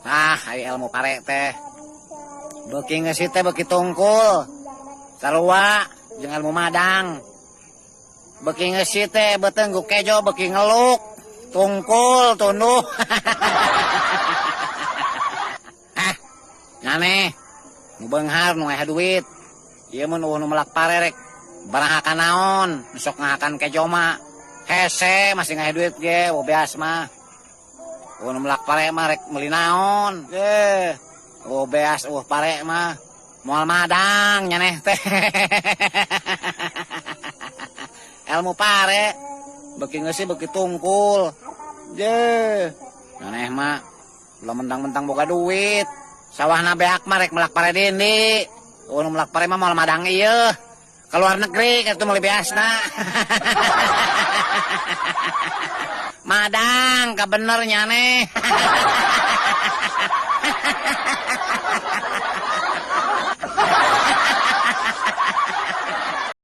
Ay ilmu pare teh. Beuki ngeusi teh beuki tungkul. Sarua jeung ilmu madang. Beuki ngeusi teh beuteung ku kejo beuki ngeluk. Tungkul tunduh. Ngane. Nu beunghar nu aya duit. Ieu mun nu melak pare rek baraha ka naon, sok ngahakan kejo mah. Hese masih ngaya duit ge, beas mah. Nu melak pare mah rek meuli naon. Beas pare mah moal madang nyaneh teh. Ilmu pare beuki ngeusi beuki tungkul. Nyaneh mah ulah mentang-mentang boga duit. Sawahna beak mah rek melak pare dendi. Nu melak pare mah moal madang ieu. Ke luar negeri katu meuli beasna. Madang ka bener nyaneh.